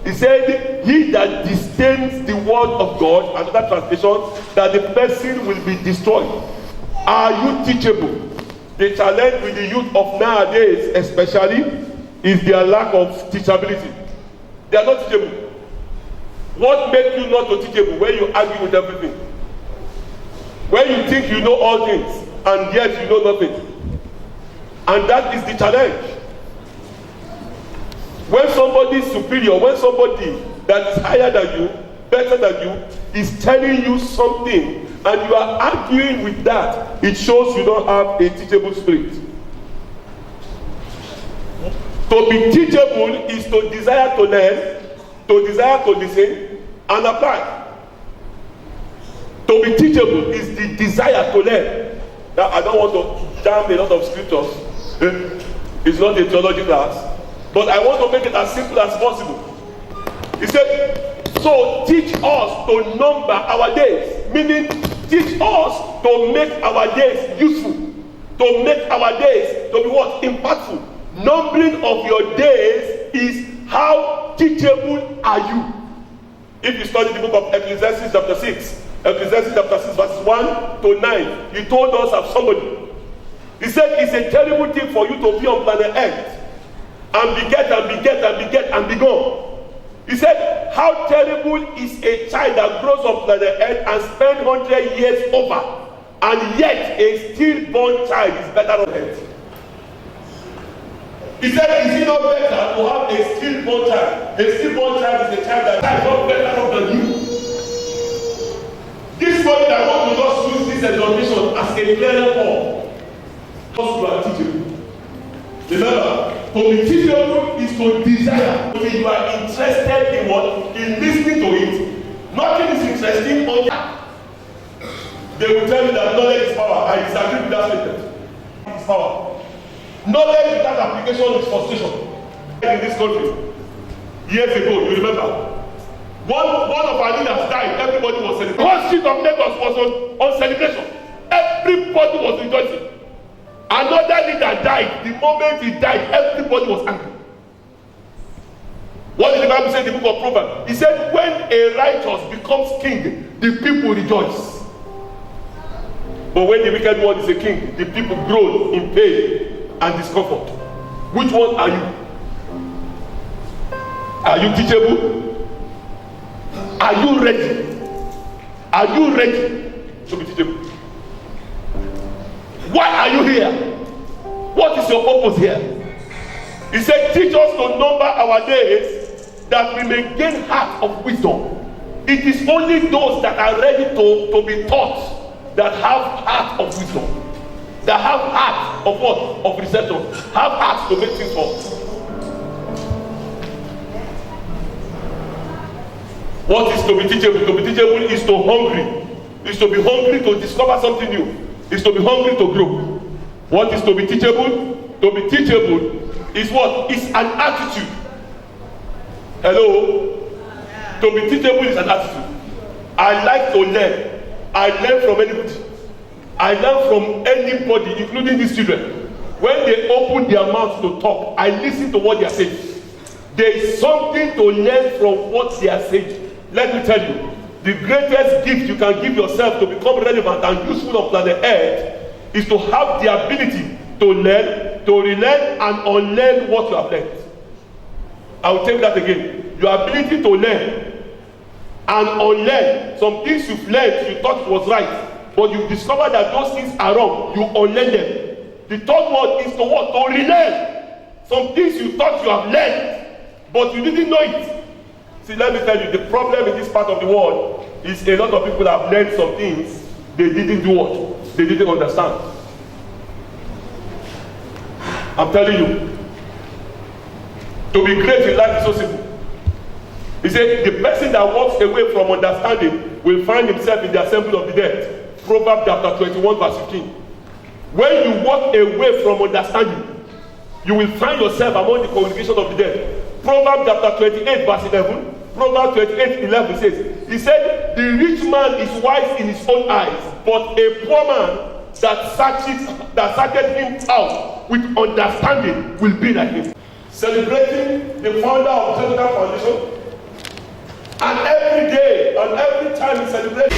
He said, he that disdains the word of God, another translation, that the person will be destroyed. Are you teachable? The challenge with the youth of nowadays especially is their lack of teachability. They are not teachable. What makes you not teachable? When you argue with everything. When you think you know all things and yet you know nothing. And that is the challenge. When somebody is superior, when somebody that is higher than you, better than you, is telling you something and you are arguing with that, it shows you don't have a teachable spirit. To be teachable is to desire to learn, to desire to listen, and apply. To be teachable is the desire to learn. Now, I don't want to jam a lot of scriptures. It's not a theology class. But I want to make it as simple as possible. He said, so teach us to number our days. Meaning, teach us to make our days useful. To make our days to be what? Impactful. Numbering of your days is how teachable are you. If you study the book of Ecclesiastes chapter 6, Ecclesiastes chapter 6 verses 1 to 9, he told us of somebody. He said, it's a terrible thing for you to be on planet Earth and beget and beget and beget and be gone. He said, how terrible is a child that grows up on the earth and spends 100 years over, and yet a stillborn child is better on earth. He said, is it not better to have a stillborn child? A stillborn child is a child that is not better off than you. This body that want to just use this exhortation as a clearer form, because you are teachable. Remember, to be teachable is to desire. If you are interested in what? In listening to it. Nothing is interesting on that. They will tell you that knowledge is power. I disagree with that statement. It's power. Knowledge without application is frustration. In this country, years ago, you remember, one of our leaders died. Everybody was celebrating. The whole street of Lagos was on celebration. Everybody was rejoicing. Another leader died. The moment he died, everybody was angry. What did the Bible say in the book of Proverbs? He said, when a righteous becomes king, the people rejoice. But when the wicked one is a king, the people groan in pain and discomfort. Which one are you? Are you teachable? Are you ready? Are you ready to be teachable? Why are you here? What is your purpose here? He said, teach us to number our days that we may gain heart of wisdom. It is only those that are ready to be taught that have heart of wisdom. That have heart of what? Of reception. Have heart to make things work. What is to be teachable? To be teachable is to hungry. Is to be hungry to discover something new. Is to be hungry to grow. What is to be teachable? To be teachable is what? Is an attitude. Hello? To be teachable is an attitude. I like to learn. I learn from anybody. I learn from anybody, including these children. When they open their mouths to talk, I listen to what they are saying. There is something to learn from what they are saying. Let me tell you, the greatest gift you can give yourself to become relevant and useful on planet Earth is to have the ability to learn, to relearn and unlearn what you have learned. I will take that again. Your ability to learn and unlearn some things you've learned, you thought it was right, but you discovered that those things are wrong, you unlearn them. The third one is to what? To relearn some things you thought you have learned, but you didn't know it. See, let me tell you, the problem in this part of the world is a lot of people have learned some things they didn't do what? They didn't understand. I'm telling you, to be great in life is so simple. He said, the person that walks away from understanding will find himself in the assembly of the dead. Proverbs chapter 21 verse 15. When you walk away from understanding, you will find yourself among the congregation of the dead. Proverbs chapter 28 verse 11. Proverbs 28:11 says, he said, the rich man is wise in his own eyes, but a poor man that searcheth him out with understanding will be like him. Celebrating the founder of Genotype Foundation, And every day and every time we celebrate.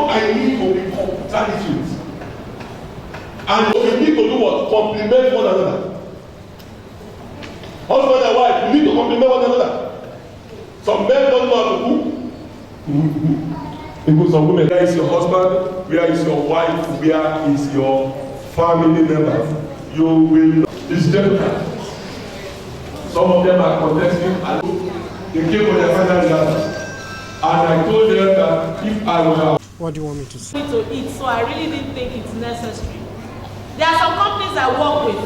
I need to be compassionate. And we need to do what? Compliment one another. Husband and wife, you need to compliment one another. Some men don't know how to cook. Because some women, where is your husband? Where is your wife? Where is your family member? You will. It's Genotype. Some of them are contesting and they came for their final result. And I told them that if I were. What do you want me to say? To eat, so I really didn't think it's necessary. There are some companies I work with,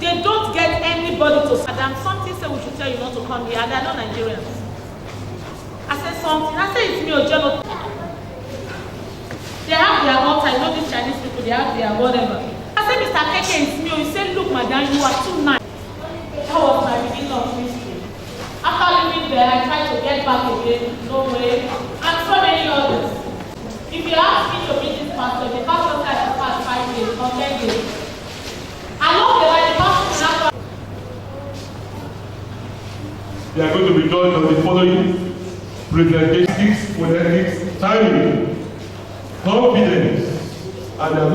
they don't get anybody to Madam, something say we should tell you not to come here, and they're not Nigerians. I said something, I said it's me or Genotype. They have their altar, you know these Chinese people, they have their whatever. I said, Mr. Keke, it's me. He said, look, madam, you are too nice. That was my beginning of history. After leaving there, I tried to get back again, no way, and so many others. If you ask me to be this pastor, the pastor said I pass 5 days or 10 days. I know the pastor. They are going to be judged on the following presentations, phonetics, timing, confidence, and they are going